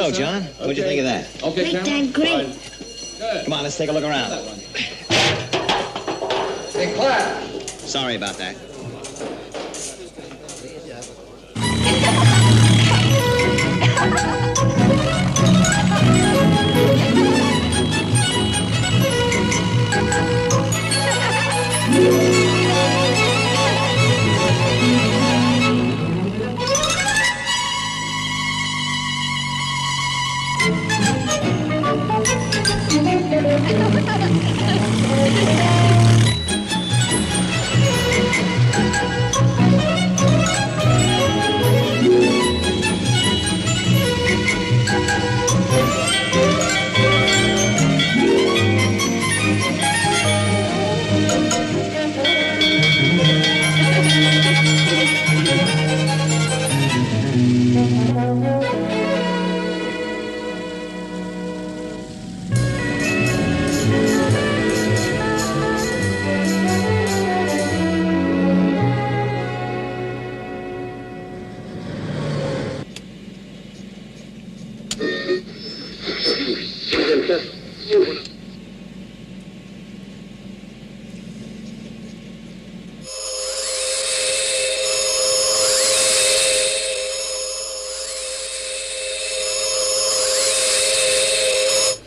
So, John, what'd you think of that? Okay, Great, Dad, great. Good. Come on, let's take a look around. Hey, class. Sorry about that.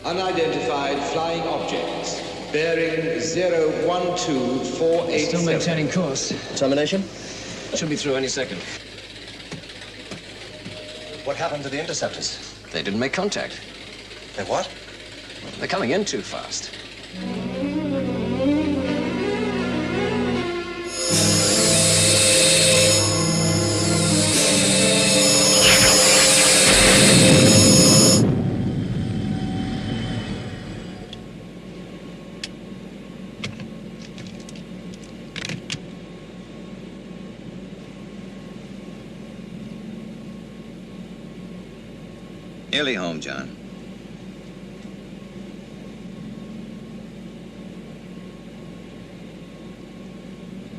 Unidentified flying objects bearing 012487. Still maintaining course. Termination? Should be through any second. What happened to the interceptors? They didn't make contact. They what? They're coming in too fast. Nearly home, John.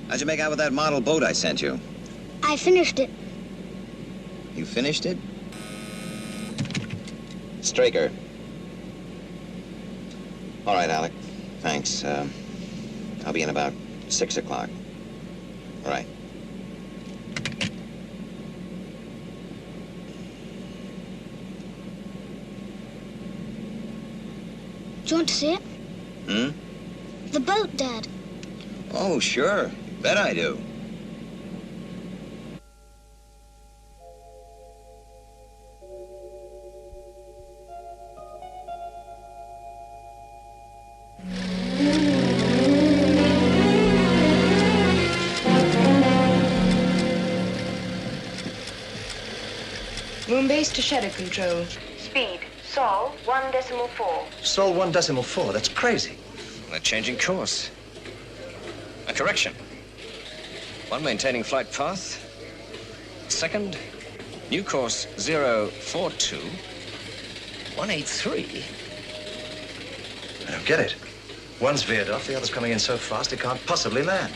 How'd you make out with that model boat I sent you? I finished it. You finished it? Straker. All right, Alec. Thanks. I'll be in about 6 o'clock. All right. Do you want to see it? Hmm? The boat, Dad. Oh, sure. Bet I do. Moon base to shadow control. Speed, Sol 1.4. Sol 1.4. That's crazy. They're changing course. A correction. One maintaining flight path. Second, new course 042. 183. I don't get it. One's veered off, the other's coming in so fast it can't possibly land.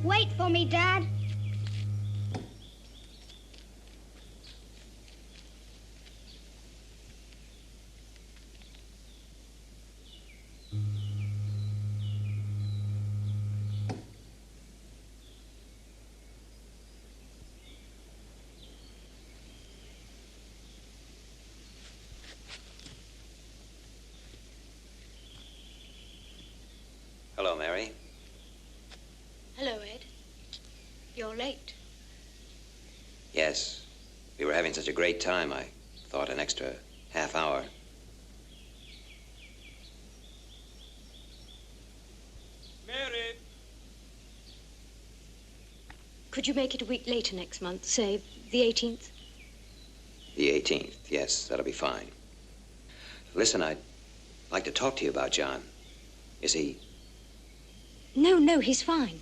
Wait for me, Dad. Hello, Mary. Hello, Ed. You're late. Yes. We were having such a great time, I thought an extra half hour. Mary! Could you make it a week later next month, say the 18th? The 18th. Yes, that'll be fine. Listen, I'd like to talk to you about John. Is he... No, he's fine.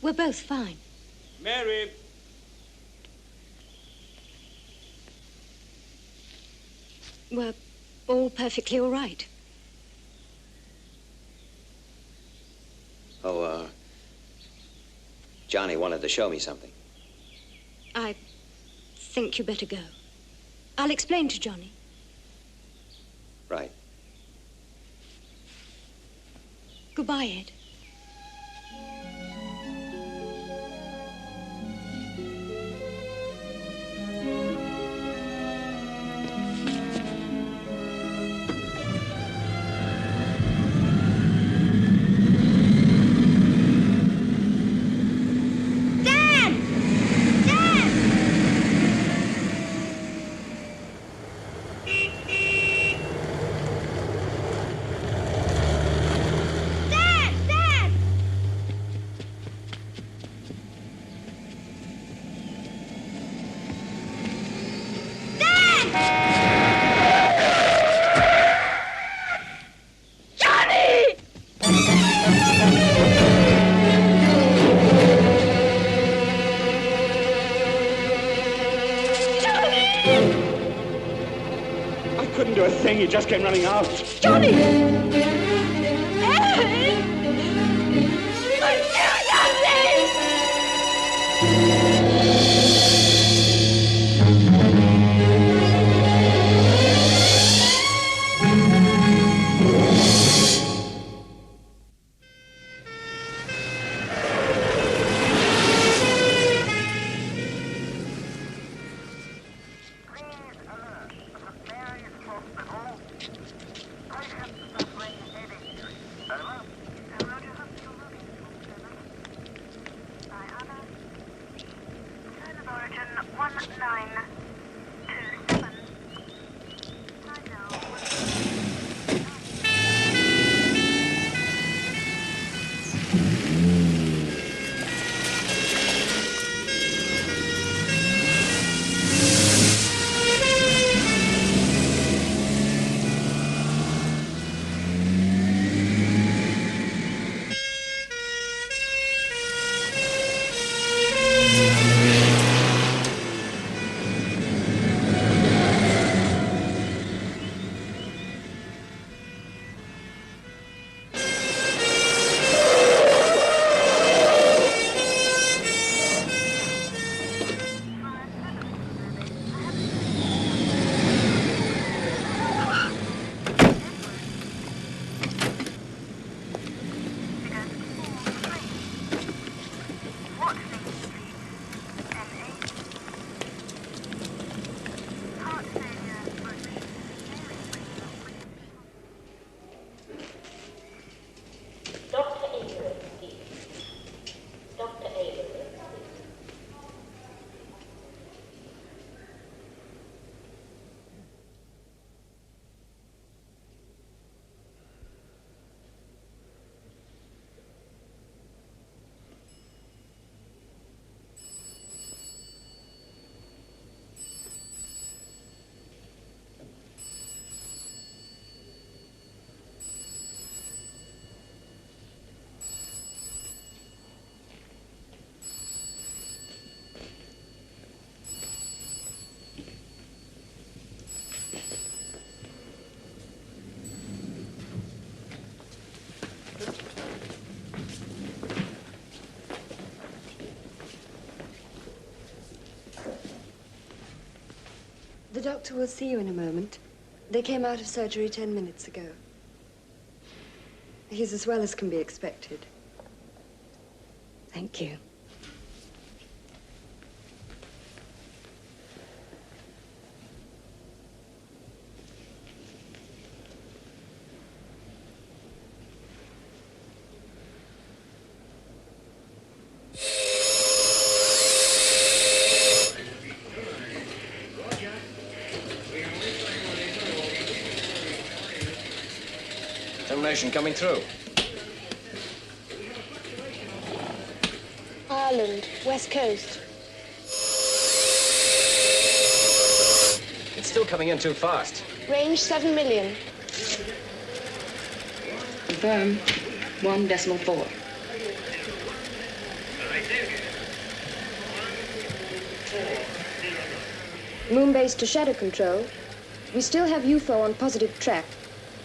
We're both fine. Mary! We're all perfectly all right. Oh, Johnny wanted to show me something. I think you better go. I'll explain to Johnny. Right. Goodbye, Ed. You just came running out. Johnny! Ed! The doctor will see you in a moment. They came out of surgery 10 minutes ago. He's as well as can be expected. Thank you. Termination coming through. Ireland, West Coast. still coming in too fast. Range 7 million. Confirm. 1.4. Moonbase to Shadow Control. We still have UFO on positive track.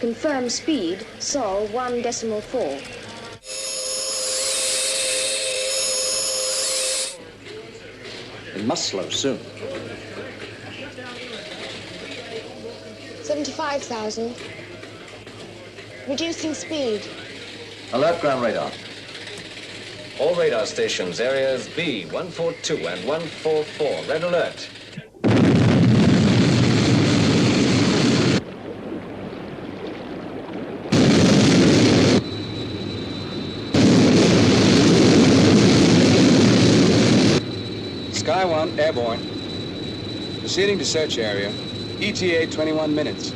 Confirm speed, Sol 1.4. It must slow soon. 75,000. Reducing speed. Alert ground radar. All radar stations, areas B142 and 144. Red alert. Sky 1, airborne. Proceeding to search area. ETA 21 minutes.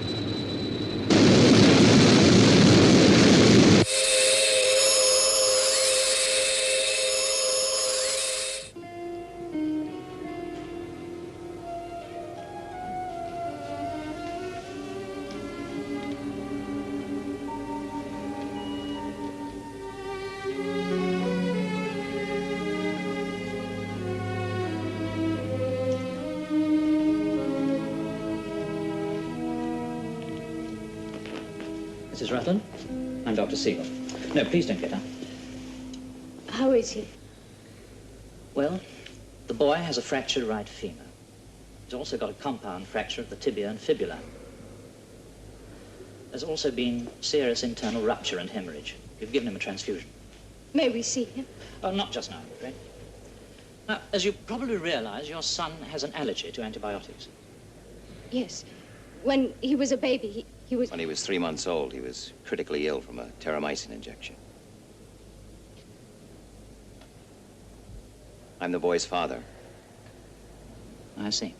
Mrs. Rutland, I'm Dr. Siegel. No, please don't get up. How is he? Well, the boy has a fractured right femur. He's also got a compound fracture of the tibia and fibula. There's also been serious internal rupture and hemorrhage. We've given him a transfusion. May we see him? Oh, not just now, I'm afraid. Now, as you probably realize, your son has an allergy to antibiotics. Yes. When he was a baby, he was... When he was 3 months old, he was critically ill from a terramycin injection. I'm the boy's father. I see.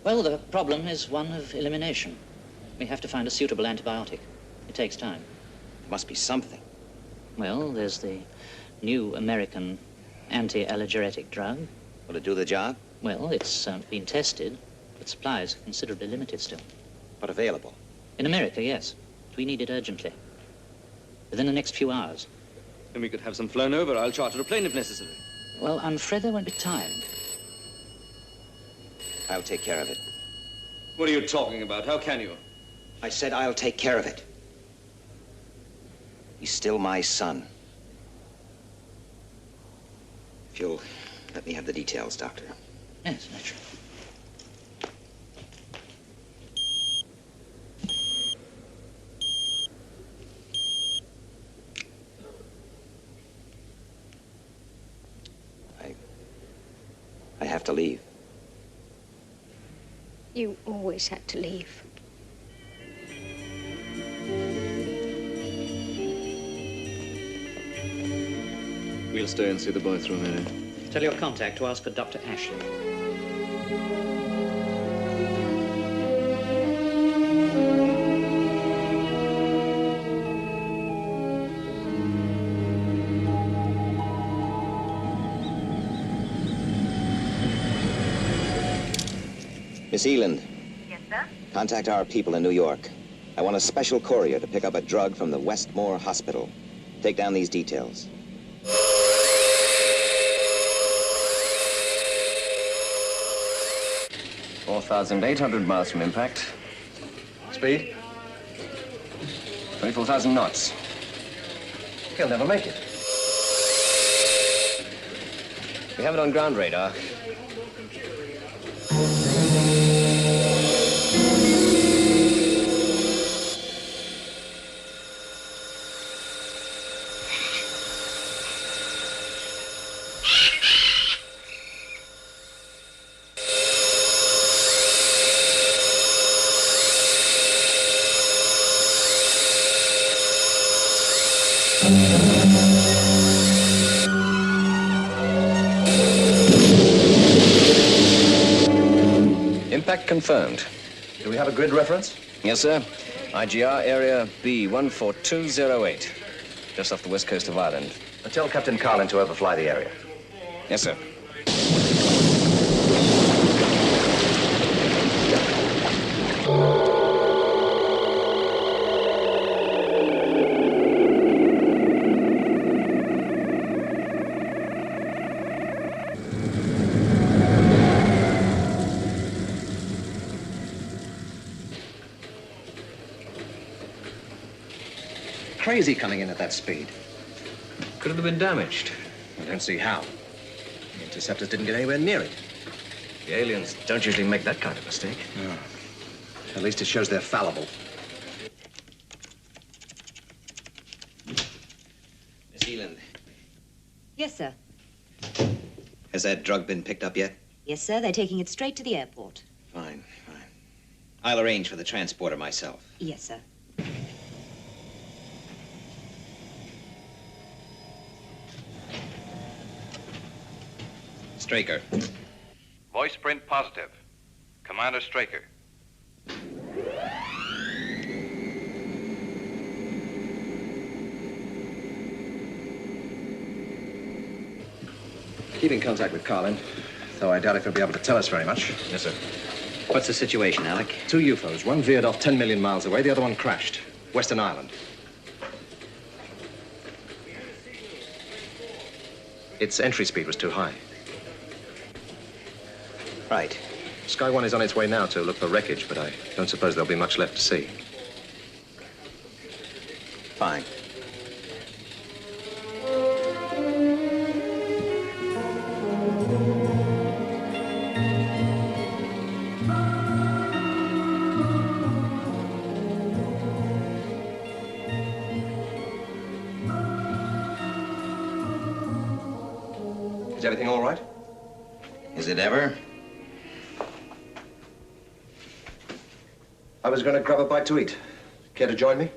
Well, the problem is one of elimination. We have to find a suitable antibiotic. It takes time. There must be something. Well, there's the new American anti-allergeuretic drug. Will it do the job? Well, it's been tested, but supply is considerably limited still. But available? In America, yes. We need it urgently. Within the next few hours. Then we could have some flown over. I'll charter a plane if necessary. Well, I'm afraid there won't be time. I'll take care of it. What are you talking about? How can you? I said I'll take care of it. He's still my son. If you'll let me have the details, Doctor. Yes, naturally. I have to leave. You always had to leave. We'll stay and see the boy through, Mary. Tell your contact to ask for Dr. Ashley. Miss Eland. Yes, sir? Contact our people in New York. I want a special courier to pick up a drug from the Westmore Hospital. Take down these details. $4,800 miles from impact. Speed? 24,000 knots. He'll never make it. We have it on ground radar. Impact confirmed. Do we have a grid reference? Yes, sir. IGR area B14208. Just off the west coast of Ireland. Tell Captain Carlin to overfly the area. Yes, sir. crazy coming in at that speed. Could it have been damaged? I don't see how. The interceptors didn't get anywhere near it. The aliens don't usually make that kind of mistake. No. At least it shows they're fallible. Miss Eland, Yes, sir. has that drug been picked up yet? Yes, sir. They're taking it straight to the airport. Fine, fine. I'll arrange for the transporter myself. Yes, sir. Straker. Voice print positive. Commander Straker. Keep in contact with Carlin, though I doubt if he'll be able to tell us very much. Yes, sir. What's the situation, Alec? 2 UFOs. One veered off 10 million miles away. The other one crashed. Western Island. Its entry speed was too high. Right. Sky One is on its way now to look for wreckage, but I don't suppose there'll be much left to see. Fine. Is everything all right? Is it ever? I was going to grab a bite to eat. Care to join me?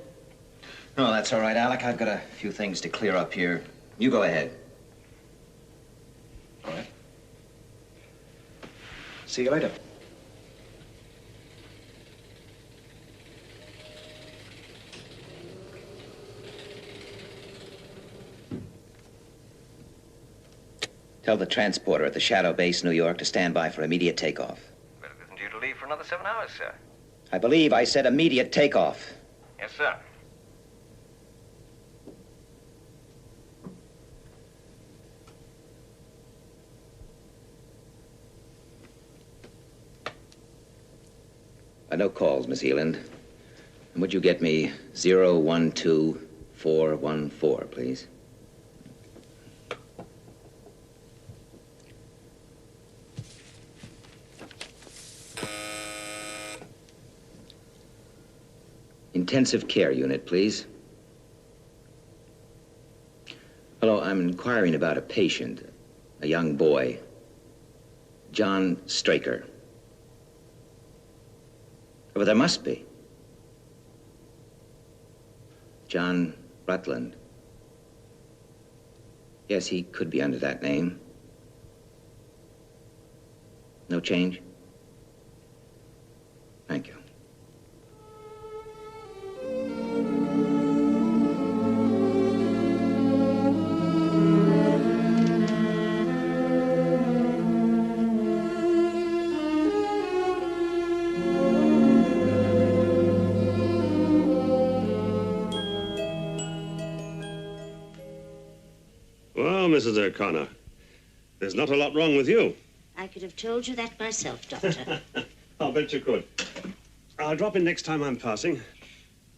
No, that's all right, Alec. I've got a few things to clear up here. You go ahead. All right. See you later. Tell the transporter at the SHADO base, New York, to stand by for immediate takeoff. Well, it isn't due to leave for another 7 hours, sir. I believe I said immediate takeoff. Yes, sir. No calls, Miss Eland. And would you get me 012414, please? Intensive care unit, please. Hello, I'm inquiring about a patient, a young boy, John Straker. Well, there must be. John Rutland. Yes, he could be under that name. No change? Thank you. Well, Mrs. O'Connor, there's not a lot wrong with you. I could have told you that myself, Doctor. I'll bet you could. I'll drop in next time I'm passing.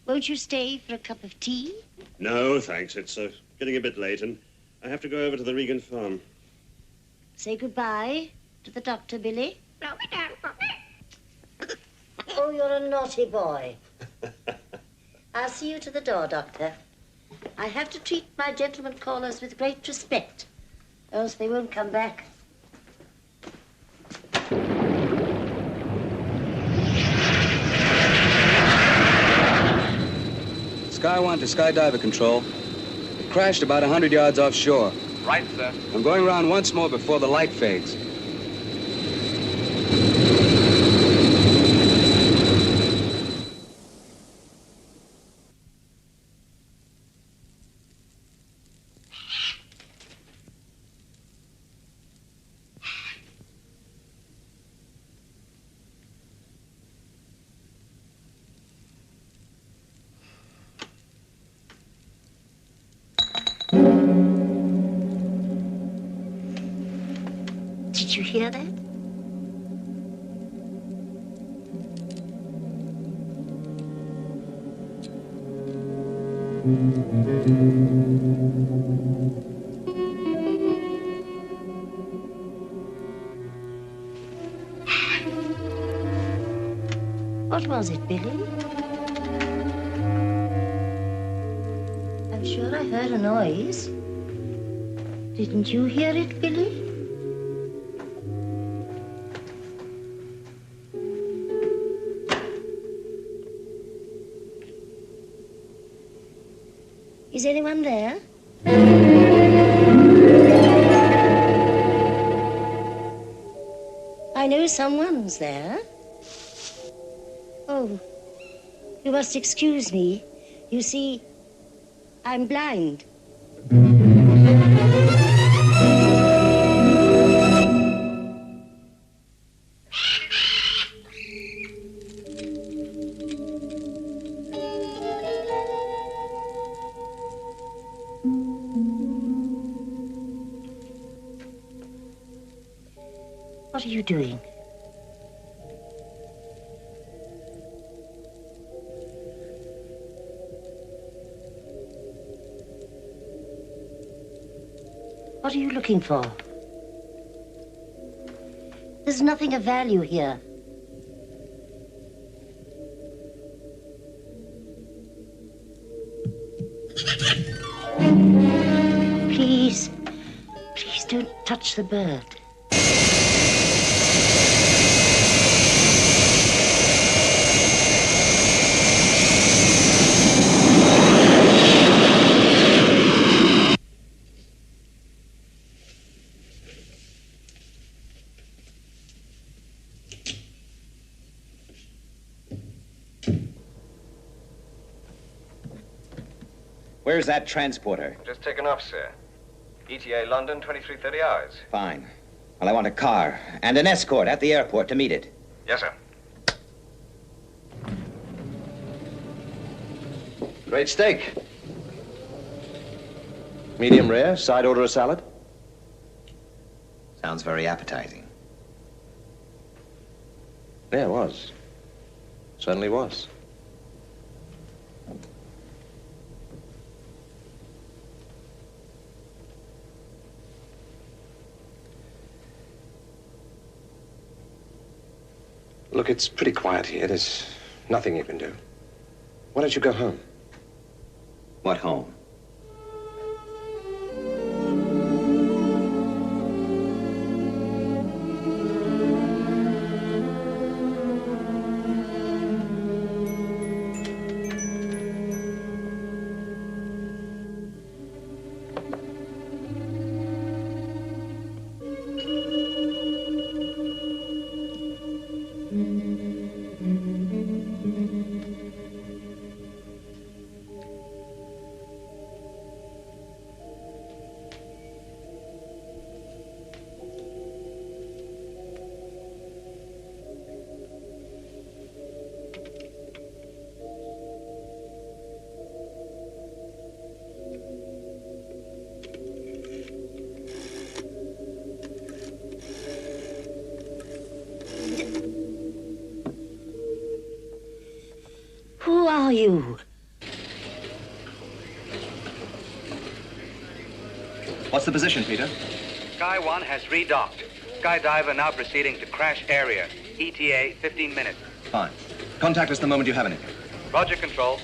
Won't you stay for a cup of tea? No, thanks. It's getting a bit late, and I have to go over to the Regan farm. Say goodbye to the doctor, Billy. Oh, you're a naughty boy. I'll see you to the door, Doctor. I have to treat my gentlemen callers with great respect, else they won't come back. Sky One to Skydiver Control. It crashed about 100 yards offshore. Right, sir. I'm going around once more before the light fades. Did you hear that? What was it, Billy? I'm sure I heard a noise. Didn't you hear it, Billy? Is anyone there? I know someone's there. Oh, you must excuse me. You see, I'm blind. What are you doing? What are you looking for? There's nothing of value here. Please, please don't touch the bird. Where's that transporter? Just taken off, sir. ETA London, 23:30 hours. Fine. Well, I want a car and an escort at the airport to meet it. Yes, sir. Great steak. Medium rare, side order a salad. Sounds very appetizing. Yeah, it was. Certainly was. Look, it's pretty quiet here. There's nothing you can do. Why don't you go home? What home? Who are you? What's the position, Peter? Sky 1 has redocked. Skydiver now proceeding to crash area. ETA 15 minutes. Fine. Contact us the moment you have anything. Roger, Control.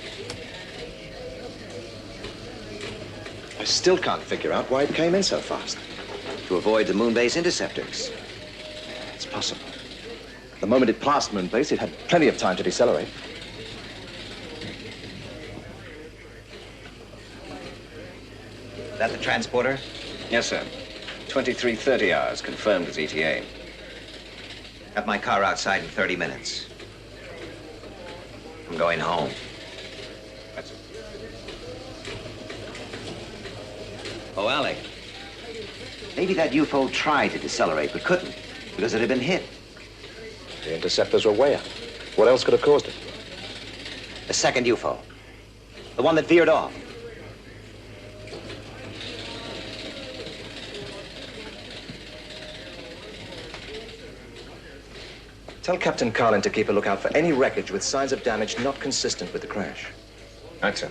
I still can't figure out why it came in so fast. To avoid the moon base interceptors. It's possible. The moment it passed moon base, it had plenty of time to decelerate. Is that the transporter? Yes, sir. 23:30 hours, confirmed as ETA. Have my car outside in 30 minutes. I'm going home. That's it. Oh, Alec. Maybe that UFO tried to decelerate, but couldn't, because it had been hit. The interceptors were way up. What else could have caused it? The second UFO. The one that veered off. Tell Captain Carlin to keep a lookout for any wreckage with signs of damage not consistent with the crash. Right, sir.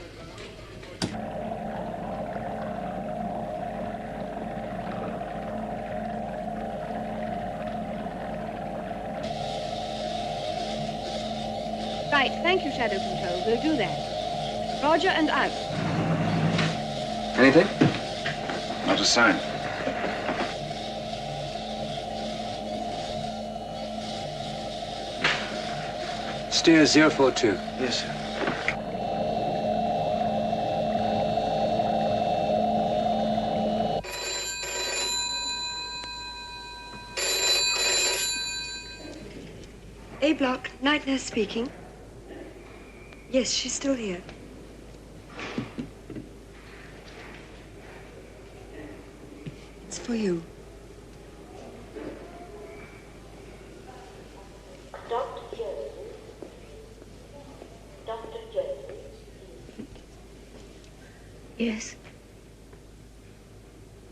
Right, thank you, Shadow Control. We'll do that. Roger and out. Anything? Not a sign. Steer 042. Yes, sir. A block, night nurse speaking. Yes, she's still here. It's for you. Dr. Jones. Dr. Jones. Yes.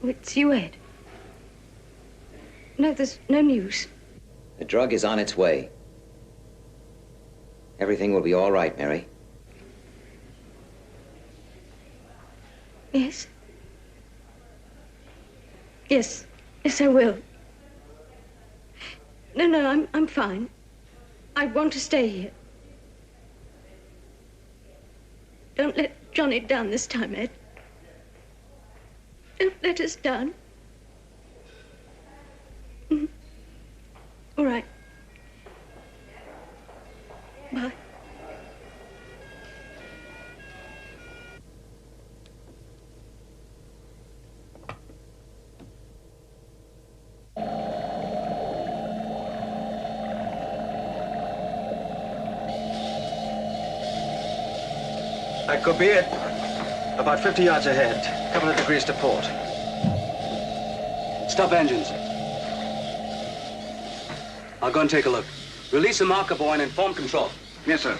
Oh, it's you, Ed. No, there's no news. The drug is on its way. Everything will be all right, Mary. Yes? Yes. Yes, I will. No, I'm fine. I want to stay here. Don't let Johnny down this time, Ed. Don't let us down. Mhm. All right. Bye. That could be it. About 50 yards ahead. A couple of degrees to port. Stop engines. I'll go and take a look. Release the marker buoy and inform control. Yes, sir.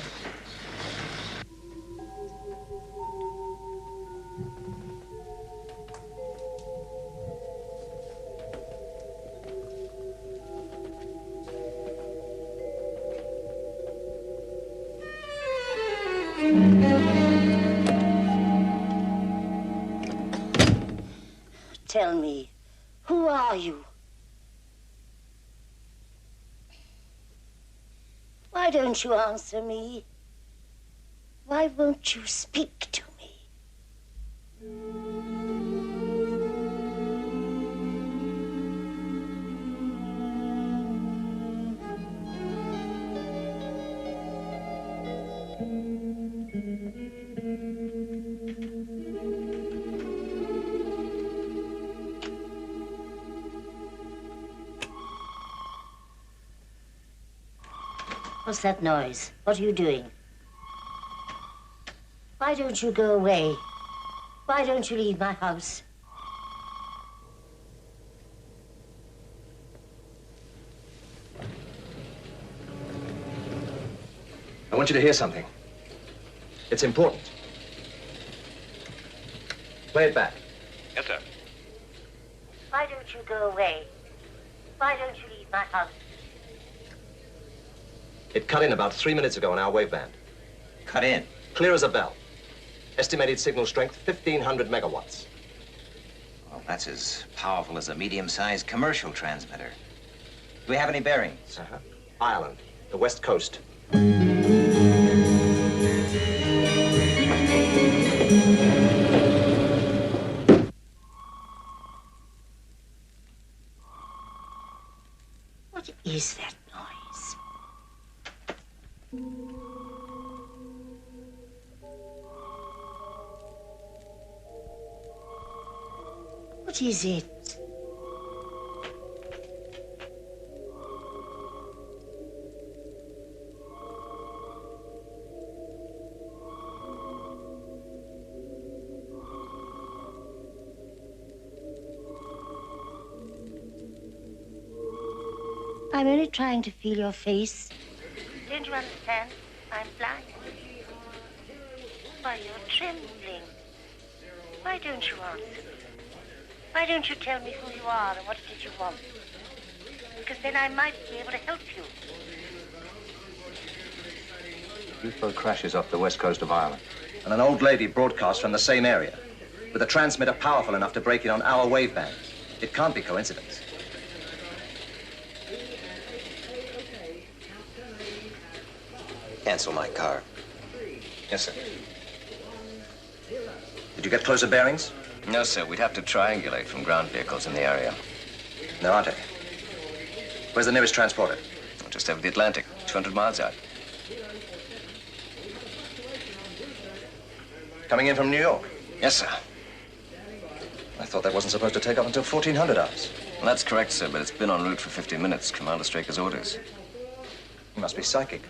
Tell me, who are you? Why don't you answer me? Why won't you speak to me? What's that noise? What are you doing? Why don't you go away? Why don't you leave my house? I want you to hear something. It's important. Play it back. Yes, sir. Why don't you go away? Why don't you leave my house? It cut in about 3 minutes ago on our waveband. Cut in? Clear as a bell. Estimated signal strength, 1,500 megawatts. Well, that's as powerful as a medium-sized commercial transmitter. Do we have any bearings? Ireland, the west coast. What is that noise? What is it? I'm only trying to feel your face. Don't you understand? I'm blind. Why, you're trembling. Why don't you answer me? Why don't you tell me who you are and what it is you want? Because then I might be able to help you. UFO crashes off the west coast of Ireland. And an old lady broadcasts from the same area, with a transmitter powerful enough to break in on our waveband. It can't be coincidence. Can't cancel my car. Yes, sir. Did you get closer bearings? No, sir. We'd have to triangulate from ground vehicles in the area. There aren't any. Where's the nearest transporter? Just over the Atlantic, 200 miles out. Coming in from New York? Yes, sir. I thought that wasn't supposed to take off until 1400 hours. Well, that's correct, sir, but it's been en route for 50 minutes. Commander Straker's orders. You must be psychic.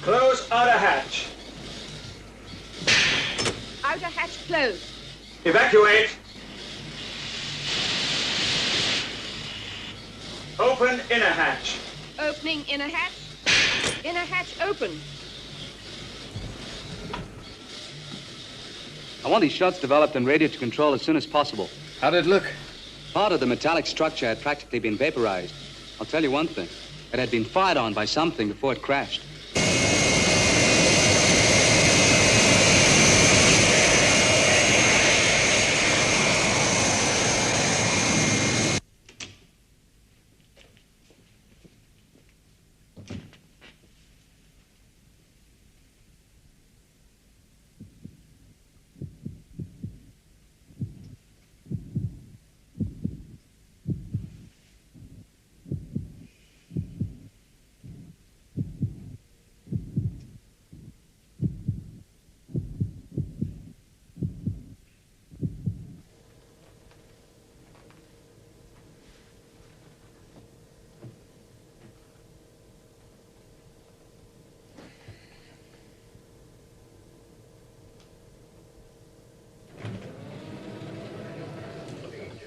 Close outer hatch. Outer hatch closed. Evacuate. Open inner hatch. Opening inner hatch. Inner hatch open. I want these shots developed and radio to control as soon as possible. How did it look? Part of the metallic structure had practically been vaporized. I'll tell you one thing. It had been fired on by something before it crashed.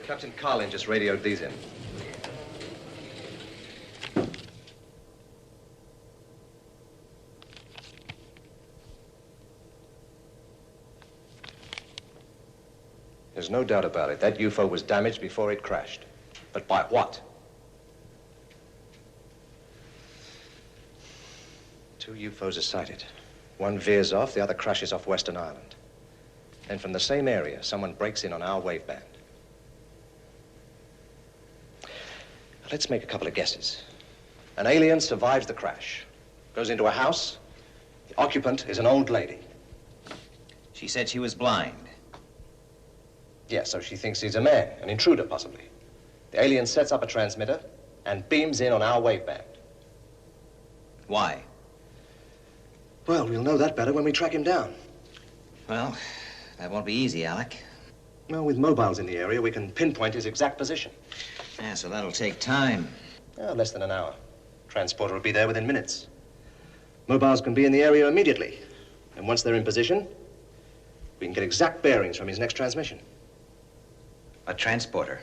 Captain Carlin just radioed these in. There's no doubt about it. That UFO was damaged before it crashed. But by what? Two UFOs are sighted. One veers off, the other crashes off Western Island. Then from the same area, someone breaks in on our waveband. Let's make a couple of guesses. An alien survives the crash, goes into a house. The occupant is an old lady. She said she was blind. Yes, so she thinks he's a man, an intruder, possibly. The alien sets up a transmitter and beams in on our waveband. Why? Well, we'll know that better when we track him down. Well, that won't be easy, Alec. Well, with mobiles in the area, we can pinpoint his exact position. Yeah, so that'll take time. Oh, less than an hour. Transporter will be there within minutes. Mobiles can be in the area immediately. And once they're in position, we can get exact bearings from his next transmission. A transporter?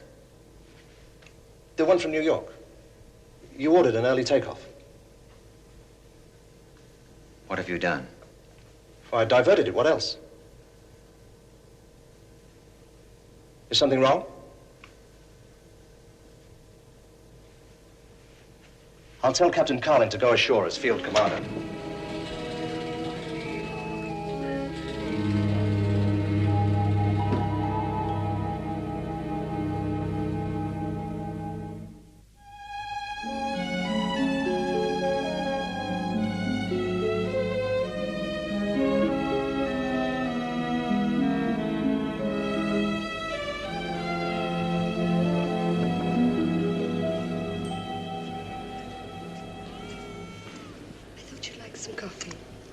The one from New York. You ordered an early takeoff. What have you done? Well, I diverted it. What else? Is something wrong? I'll tell Captain Carlin to go ashore as field commander.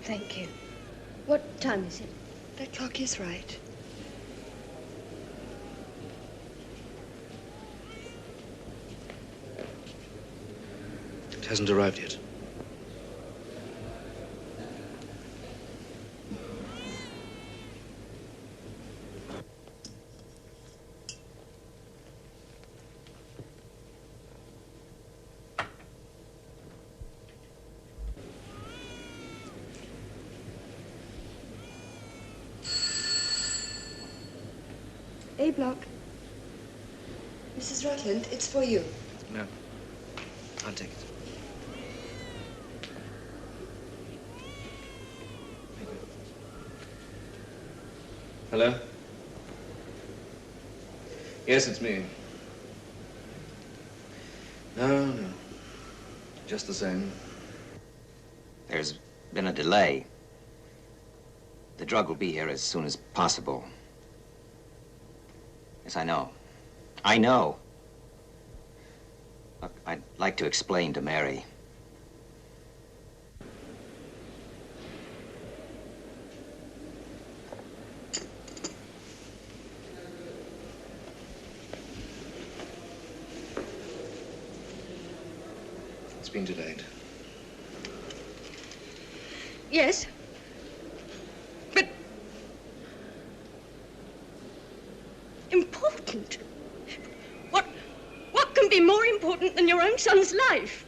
Thank you. What time is it? That clock is right. It hasn't arrived yet. A block. Mrs. Rutland, it's for you. No. I'll take it. Hello? Yes, it's me. No. Just the same. There's been a delay. The drug will be here as soon as possible. Yes, I know. I know. Look, I'd like to explain to Mary. It's been delayed. Yes. But... important? What can be more important than your own son's life?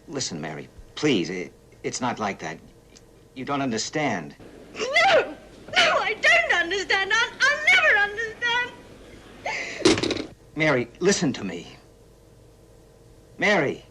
Listen, Mary, please, it's not like that. You don't understand. No, I don't understand. I'll never understand. Mary, listen to me. Mary.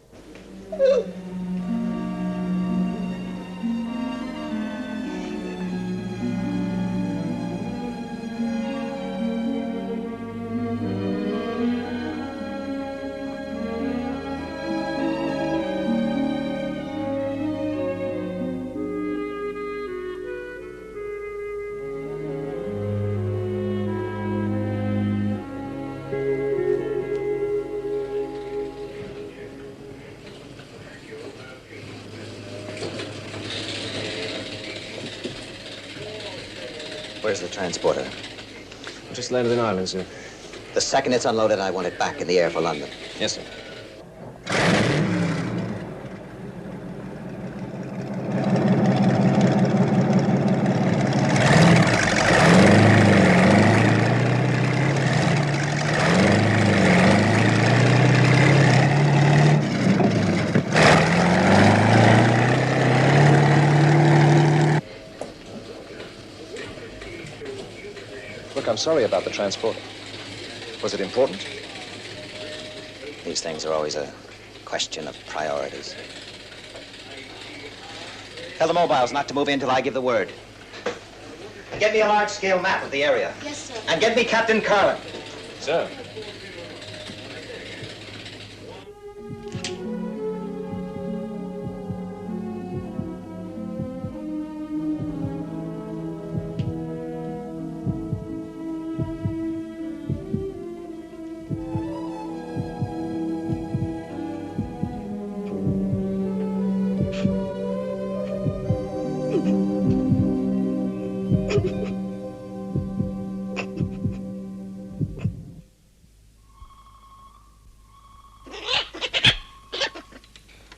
Where's the transporter? Just landed in Ireland, sir. The second it's unloaded, I want it back in the air for London. Yes, sir. Look, I'm sorry about the transport. Was it important? These things are always a question of priorities. Tell the mobiles not to move in till I give the word. Get me a large-scale map of the area. Yes, sir. And get me Captain Carlin. Sir.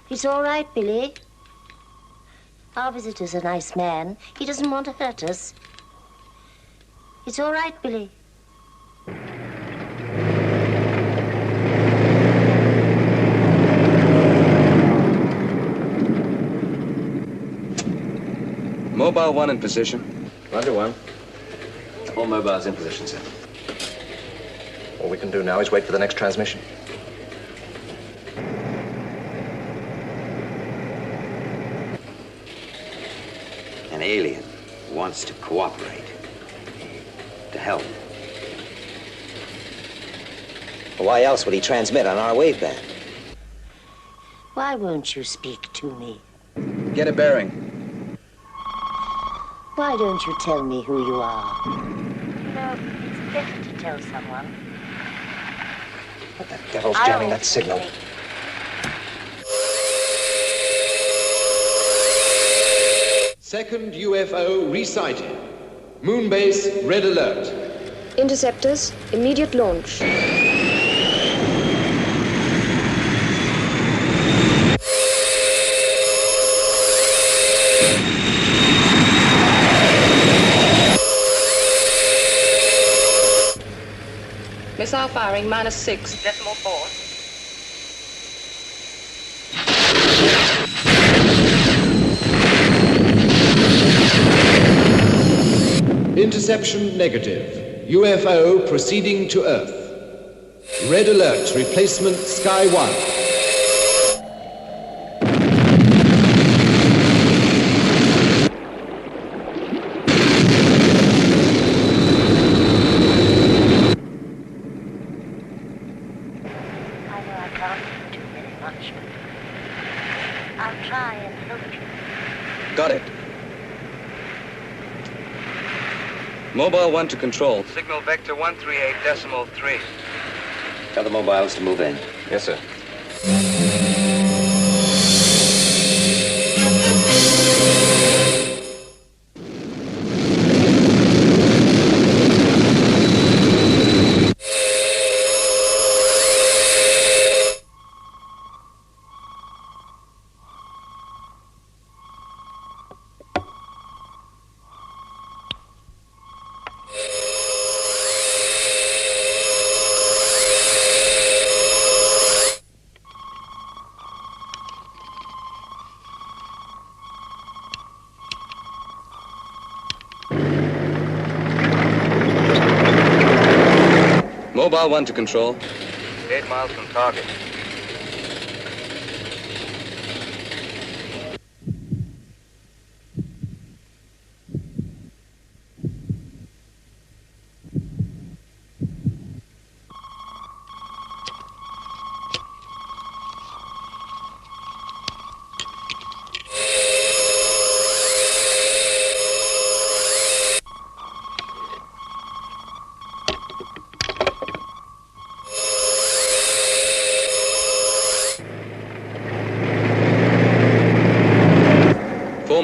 It's all right, Billy. Our visitor's a nice man. He doesn't want to hurt us. It's all right, Billy. Mobile 1 in position. Roger, 1. All mobiles in position, sir. All we can do now is wait for the next transmission. An alien wants to cooperate, to help. Why else would he transmit on our waveband? Why won't you speak to me? Get a bearing. Why don't you tell me who you are? You know, it's better to tell someone. What the devil's jamming that signal? Second UFO resighted. Moonbase, red alert. Interceptors, immediate launch. Missile firing -6.4. Interception negative. UFO proceeding to Earth. Red alert, replacement Sky 1. Mobile 1 to control. Signal vector 138.3. Tell the mobiles to move in. Yes, sir. Mobile 1 to control. 8 miles from target.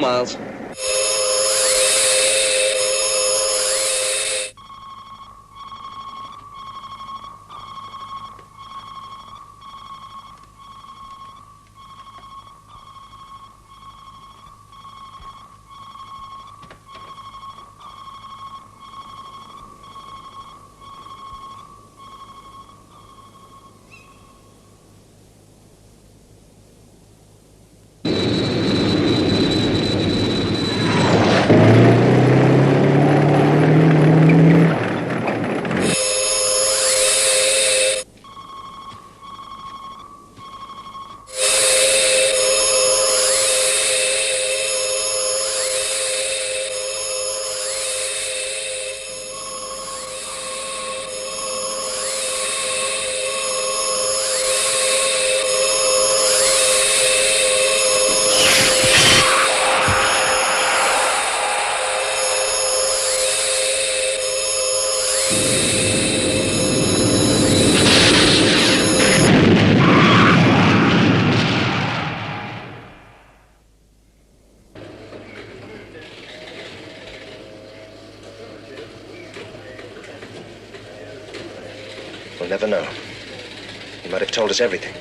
Miles. We'll never know. He might have told us everything.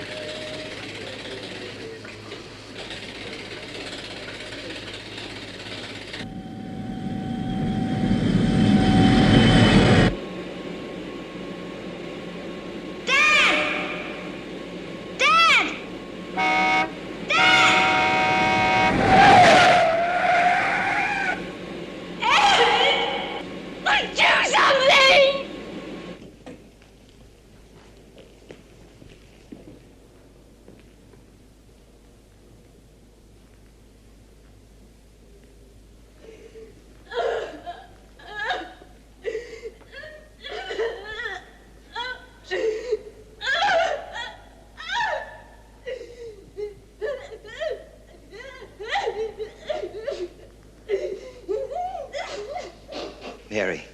Mary.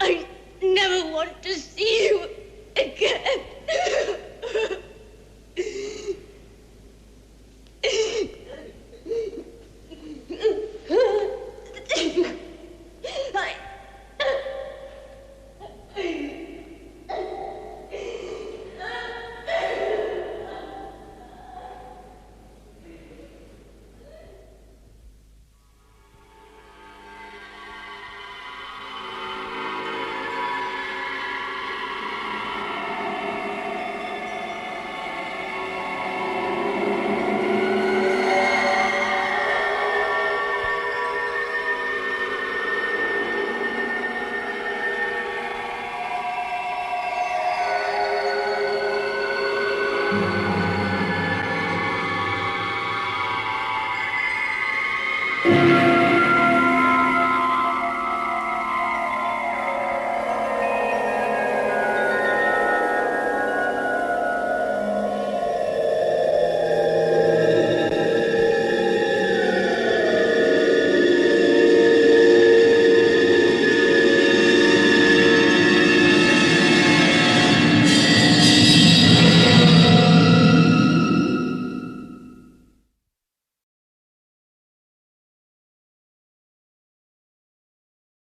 I never want to see you again.